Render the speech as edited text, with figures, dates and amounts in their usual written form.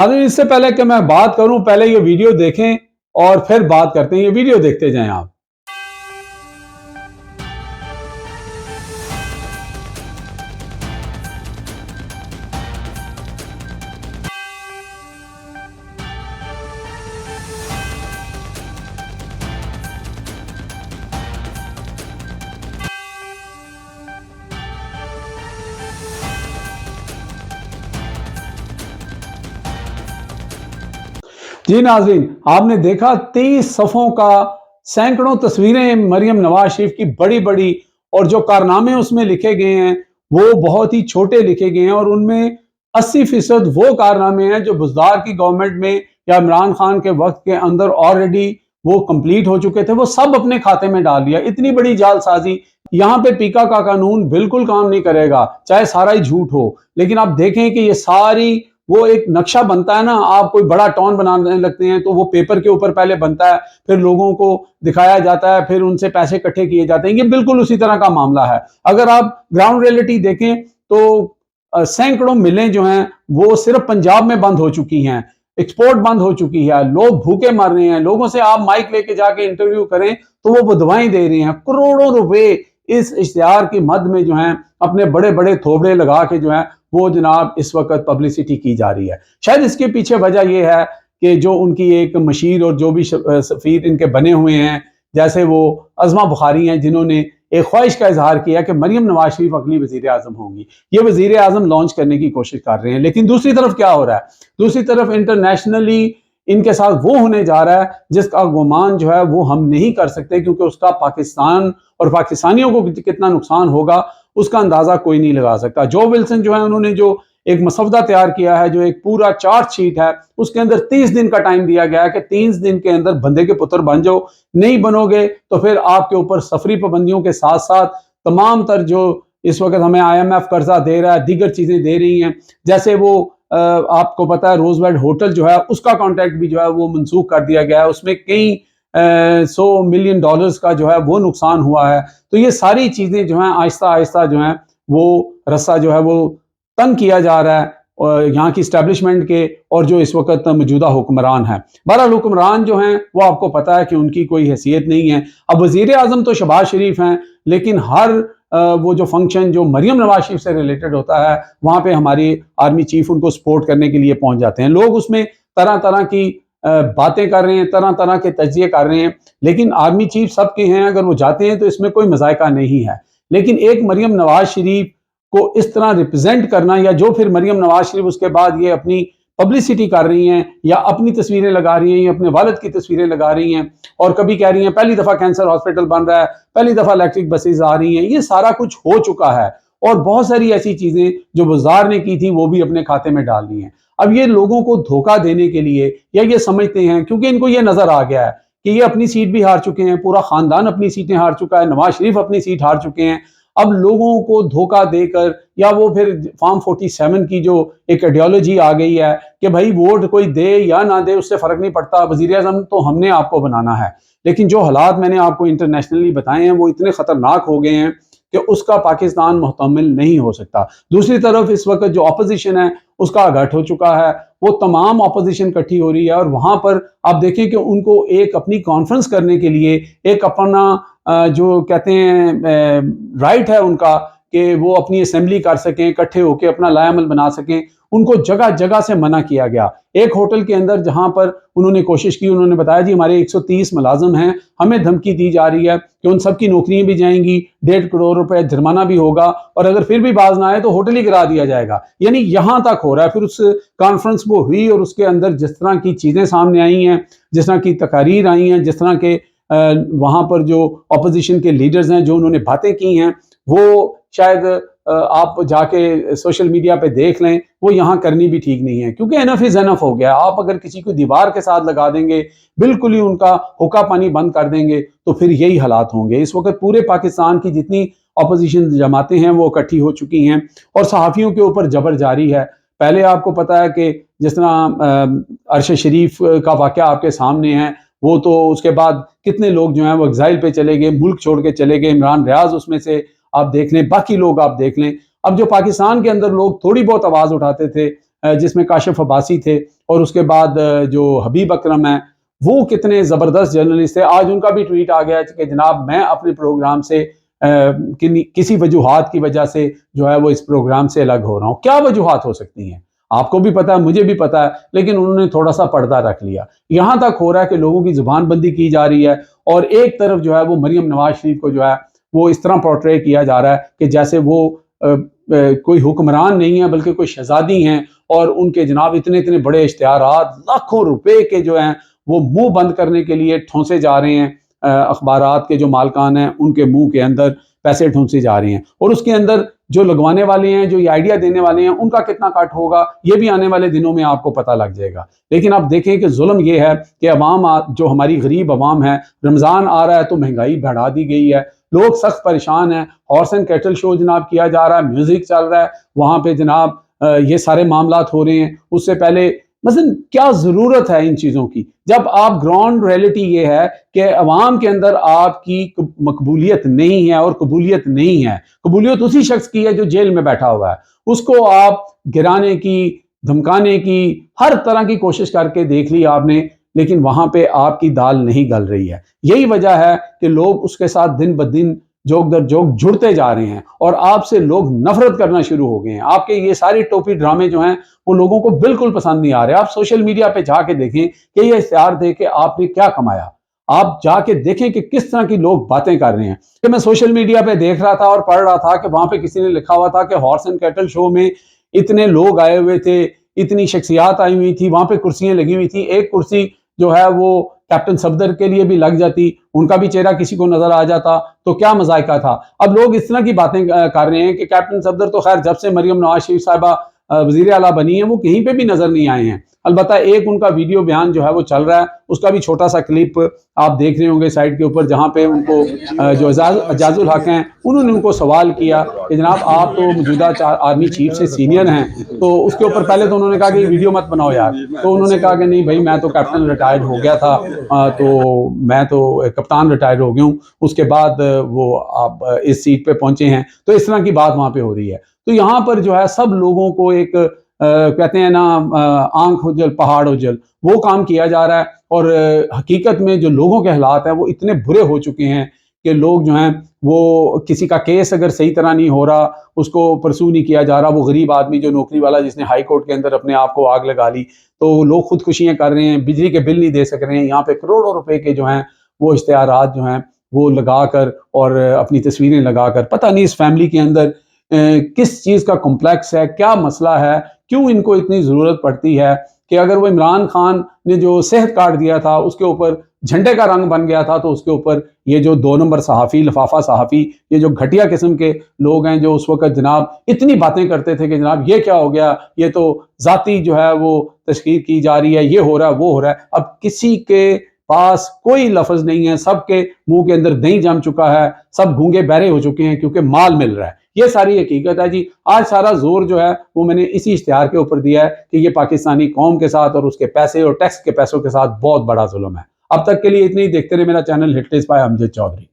नाज़रीन, इससे पहले कि मैं बात करूं, पहले ये वीडियो देखें और फिर बात करते हैं। ये वीडियो देखते जाएं आप। जी नाज़रीन, आपने देखा 23 सफ़ों का सैकड़ों तस्वीरें मरियम नवाज शरीफ की बड़ी-बड़ी, और जो कारनामे उसमें लिखे गए हैं वो बहुत ही छोटे लिखे गए हैं, और उनमें 80% वो कारनामे हैं जो बुज़दार की गवर्नमेंट में या इमरान खान के वक्त के अंदर ऑलरेडी वो कंप्लीट हो चुके थे। वो सब अपने खाते में डाल दिया। इतनी बड़ी जालसाजी। यहाँ पे पीका का कानून बिल्कुल काम नहीं करेगा, चाहे सारा ही झूठ हो। लेकिन आप देखें कि ये सारी वो एक नक्शा बनता है ना, आप कोई बड़ा टाउन बनाने लगते हैं तो वो पेपर के ऊपर पहले बनता है, फिर लोगों को दिखाया जाता है, फिर उनसे पैसे इकट्ठे किए जाते हैं। ये बिल्कुल उसी तरह का मामला है। अगर आप ग्राउंड रियलिटी देखें तो सैकड़ों मिलें जो हैं वो सिर्फ पंजाब में बंद हो चुकी हैं, एक्सपोर्ट बंद हो चुकी है, लोग भूखे मर रहे हैं। लोगों से आप माइक लेके जाके इंटरव्यू करें तो वो बदवाएं दे रहे हैं। करोड़ों रुपए इस इश्तिहार की मद में जो है अपने बड़े बड़े थोबड़े लगा के जो है वो जनाब इस वक्त पब्लिसिटी की जा रही है। शायद इसके पीछे वजह यह है कि जो उनकी एक मशीर और जो भी सफ़ीर इनके बने हुए हैं, जैसे वो अज़मा बुखारी हैं, जिन्होंने एक ख्वाहिश का इजहार किया कि मरियम नवाज शरीफ अगली वज़ीर आज़म होंगी। ये वज़ीर आज़म लॉन्च करने की कोशिश कर रहे हैं। लेकिन दूसरी तरफ क्या हो रहा है? दूसरी तरफ इंटरनेशनली इनके साथ वो होने जा रहा है जिसका गुमान जो है वो हम नहीं कर सकते, क्योंकि उसका पाकिस्तान और पाकिस्तानियों को कितना नुकसान होगा उसका अंदाजा कोई नहीं लगा सकता। जो विल्सन जो है उन्होंने जो एक मसवदा तैयार किया है, जो एक पूरा चार्ट शीट है, उसके अंदर 30 दिन का टाइम दिया गया है कि 30 दिन के अंदर बंदे के पुत्र बन जाओ। नहीं बनोगे तो फिर आपके ऊपर सफरी पाबंदियों के साथ साथ तमाम तर जो इस वक्त हमें IMF कर्जा दे रहा है, दीगर चीजें दे रही हैं, जैसे वो आपको पता है रोजवेल्ट होटल जो है उसका कॉन्ट्रैक्ट भी जो है वो मनसूख कर दिया गया है। उसमें कई $100 मिलियन का जो है वो नुकसान हुआ है। तो ये सारी चीजें जो हैं आहिस्ता आहिस्ता जो है वो रस्सा जो है वो तंग किया जा रहा है यहाँ की स्टैब्लिशमेंट के, और जो इस वक्त मौजूदा हुक्मरान है। बहरहाल हुक्मरान जो हैं वो आपको पता है कि उनकी कोई हैसियत नहीं है। अब वजीर आजम तो शहबाज शरीफ हैं, लेकिन हर वो जो फंक्शन जो मरियम नवाज शरीफ से रिलेटेड होता है वहां पे हमारी आर्मी चीफ उनको सपोर्ट करने के लिए पहुंच जाते हैं। लोग उसमें तरह तरह की बातें कर रहे हैं, तरह तरह के तजिए कर रहे हैं, लेकिन आर्मी चीफ सबके हैं, अगर वो जाते हैं तो इसमें कोई मजायका नहीं है। लेकिन एक मरियम नवाज शरीफ को इस तरह रिप्रेजेंट करना, या जो फिर मरियम नवाज शरीफ उसके बाद ये अपनी पब्लिसिटी कर रही हैं या अपनी तस्वीरें लगा रही हैं या अपने वालिद की तस्वीरें लगा रही हैं, और कभी कह रही हैं पहली दफा कैंसर हॉस्पिटल बन रहा है, पहली दफा इलेक्ट्रिक बसेज आ रही हैं, ये सारा कुछ हो चुका है। और बहुत सारी ऐसी चीजें जो बाजार ने की थी वो भी अपने खाते में डाल दी हैं। अब ये लोगों को धोखा देने के लिए, या ये समझते हैं क्योंकि इनको ये नजर आ गया है कि ये अपनी सीट भी हार चुके हैं, पूरा खानदान अपनी सीटें हार चुका है, नवाज शरीफ अपनी सीट हार चुके हैं। अब लोगों को धोखा देकर, या वो फिर फॉर्म 47 की जो एक आइडियोलॉजी आ गई है कि भाई वोट कोई दे या ना दे उससे फर्क नहीं पड़ता, वजीर आज़म तो हमने आपको बनाना है। लेकिन जो हालात मैंने आपको इंटरनेशनली बताए हैं वो इतने खतरनाक हो गए हैं कि उसका पाकिस्तान मुहतमिल नहीं हो सकता। दूसरी तरफ इस वक्त जो अपोजिशन है उसका घट हो चुका है, वो तमाम अपोजिशन इकट्ठी हो रही है, और वहां पर आप देखें कि उनको एक अपनी कॉन्फ्रेंस करने के लिए, एक अपना जो कहते हैं राइट है उनका कि वो अपनी असेंबली कर सकें, इकट्ठे होकर अपना लायामल बना सकें, उनको जगह जगह से मना किया गया। एक होटल के अंदर जहां पर उन्होंने कोशिश की, उन्होंने बताया जी हमारे 130 मुलाजिम हैं, हमें धमकी दी जा रही है कि उन सबकी नौकरियां भी जाएंगी, 1.5 करोड़ रुपए जुर्माना भी होगा, और अगर फिर भी बाज ना आए तो होटल ही गिरा दिया जाएगा। यानी यहां तक हो रहा है। फिर उस कॉन्फ्रेंस वो हुई और उसके अंदर जिस तरह की चीजें सामने आई हैं, जिस तरह की तकारीर आई हैं, जिस तरह के वहां पर जो अपोजिशन के लीडर्स हैं जो उन्होंने बातें की हैं, वो शायद आप जाके सोशल मीडिया पे देख लें, वो यहाँ करनी भी ठीक नहीं है, क्योंकि एनफ इज एनफ हो गया। आप अगर किसी को दीवार के साथ लगा देंगे, बिल्कुल ही उनका हुक्का पानी बंद कर देंगे, तो फिर यही हालात होंगे। इस वक्त पूरे पाकिस्तान की जितनी अपोजिशन जमातें हैं वो इकट्ठी हो चुकी हैं, और सहाफ़ियों के ऊपर जबर जारी है। पहले आपको पता है कि जिस तरह अरशद शरीफ का वाक़या आपके सामने है, वो तो उसके बाद कितने लोग जो हैं वो एग्जाइल पे चले गए, मुल्क छोड़ के चले गए। इमरान रियाज उसमें से आप देख लें, बाकी लोग आप देख लें। अब जो पाकिस्तान के अंदर लोग थोड़ी बहुत आवाज़ उठाते थे, जिसमें काशिफ अब्बासी थे, और उसके बाद जो हबीब अकरम है, वो कितने ज़बरदस्त जर्नलिस्ट थे। आज उनका भी ट्वीट आ गया कि जनाब मैं अपने प्रोग्राम से किसी वजूहात की वजह से जो है वो इस प्रोग्राम से अलग हो रहा हूँ। क्या वजूहात हो सकती हैं? आपको भी पता है, मुझे भी पता है, लेकिन उन्होंने थोड़ा-सा पर्दा रख लिया। यहाँ तक हो रहा है कि लोगों की ज़ुबानबंदी की जा रही है और एक तरफ जो है वो मरियम नवाज़ शरीफ को जो है वो इस तरह पोर्ट्रे किया जा रहा है कि जैसे वो कोई हुक्मरान नहीं है बल्कि कोई शहज़ादी हैं और उनके जनाब इतने-इतने बड़े इश्तिहारात लाखों रुपए के जो हैं वो मुँह बंद करने के लिए ठोंसे जा रहे हैं। अखबारात के जो मालकान हैं उनके मुँह के अंदर पैसे ठूंसे जा रहे हैं और उसके अंदर जो लगवाने वाले हैं, जो ये आइडिया देने वाले हैं, उनका कितना कट होगा, ये भी आने वाले दिनों में आपको पता लग जाएगा। लेकिन आप देखें कि जुल्म ये है कि जो हमारी गरीब अवाम है, रमज़ान आ रहा है तो महंगाई बढ़ा दी गई है, लोग सख्त परेशान हैं। हॉर्स एंड कैटल शो जनाब किया जा रहा है, म्यूजिक चल रहा है, वहाँ पे जनाब ये सारे मामलात हो रहे हैं। उससे पहले मसलन क्या ज़रूरत है इन चीज़ों की, जब आप ग्राउंड रियलिटी ये है कि अवाम के अंदर आपकी मकबूलियत नहीं है और कबूलियत नहीं है। कबूलियत उसी शख्स की है जो जेल में बैठा हुआ है, उसको आप गिराने की, धमकाने की, हर तरह की कोशिश करके देख ली आपने, लेकिन वहाँ पे आपकी दाल नहीं गल रही है। यही वजह है कि लोग उसके साथ दिन ब दिन जोक दर जोक जुड़ते जा रहे हैं और आपसे लोग नफरत करना शुरू हो गए हैं। आपके ये सारी टोपी ड्रामे जो हैं वो लोगों को बिल्कुल पसंद नहीं आ रहे। आप सोशल मीडिया पे जाके देखें कि ये इश्तिहार दे के आपने क्या कमाया। आप जाके देखें कि किस तरह की लोग बातें कर रहे हैं। कि मैं सोशल मीडिया पे देख रहा था और पढ़ रहा था कि वहां पे किसी ने लिखा हुआ था कि हॉर्स एंड कैटल शो में इतने लोग आए हुए थे, इतनी शख्सियात आई हुई थी, वहां पे कुर्सियां लगी हुई थी। एक कुर्सी जो है वो कैप्टन सफदर के लिए भी लग जाती, उनका भी चेहरा किसी को नजर आ जाता तो क्या मजायका था। अब लोग इस तरह की बातें कर रहे हैं कि कैप्टन सफदर तो खैर जब से मरियम नवाज शरीफ साहिबा वजीर आला बनी है वो कहीं पे भी नजर नहीं आए हैं। अलबत्ता एक उनका वीडियो बयान जो है वो चल रहा है, उसका भी छोटा सा क्लिप आप देख रहे होंगे साइड के ऊपर, जहां पे उनको जो एजाजुल हक हैं उन्होंने उनको सवाल किया कि जनाब आप तो मौजूदा आर्मी चीफ से सीनियर हैं, तो उसके ऊपर पहले तो उन्होंने कहा कि वीडियो मत बनाओ यार, तो उन्होंने कहा कि नहीं भाई मैं तो कैप्टन रिटायर्ड हो गया था, तो मैं तो कप्तान रिटायर्ड हो गया हूँ, उसके बाद वो आप इस सीट पे पहुंचे हैं। तो इस तरह की बात वहां पे हो रही है। तो यहाँ पर जो है सब लोगों को एक कहते हैं ना आंख उजल पहाड़ उजल, वो काम किया जा रहा है और हकीकत में जो लोगों के हालात हैं वो इतने बुरे हो चुके हैं कि लोग जो हैं वो किसी का केस अगर सही तरह नहीं हो रहा, उसको परसू नहीं किया जा रहा, वो गरीब आदमी जो नौकरी वाला जिसने हाई कोर्ट के अंदर अपने आप को आग लगा ली, तो लोग खुदकुशियां कर रहे हैं, बिजली के बिल नहीं दे सक रहे हैं। यहाँ पे करोड़ों रुपए के जो हैं वो इश्तिहारात जो हैं वो लगाकर और अपनी तस्वीरें लगाकर, पता नहीं इस फैमिली के अंदर किस चीज़ का कॉम्प्लेक्स है, क्या मसला है, क्यों इनको इतनी ज़रूरत पड़ती है कि अगर वो इमरान खान ने जो सेहत कार्ड दिया था उसके ऊपर झंडे का रंग बन गया था, तो उसके ऊपर ये जो 2 नंबर सहाफ़ी, लिफाफा सहाफ़ी, ये जो घटिया किस्म के लोग हैं जो उस वक़्त जनाब इतनी बातें करते थे कि जनाब ये क्या हो गया, ये तो ज़ाती जो है वो तशकीर की जा रही है, ये हो रहा है, वो हो रहा है। अब किसी के पास कोई लफ्ज़ नहीं है, सबके मुंह के अंदर दही जम चुका है, सब गूंगे बहरे हो चुके हैं क्योंकि माल मिल रहा है। ये सारी हकीकत है जी। आज सारा जोर जो है वो मैंने इसी इश्तिहार के ऊपर दिया है कि ये पाकिस्तानी कौम के साथ और उसके पैसे और टैक्स के पैसों के साथ बहुत बड़ा जुल्म है। अब तक के लिए इतनी ही। देखते रहे मेरा channel hit list by Amjad Chaudhary.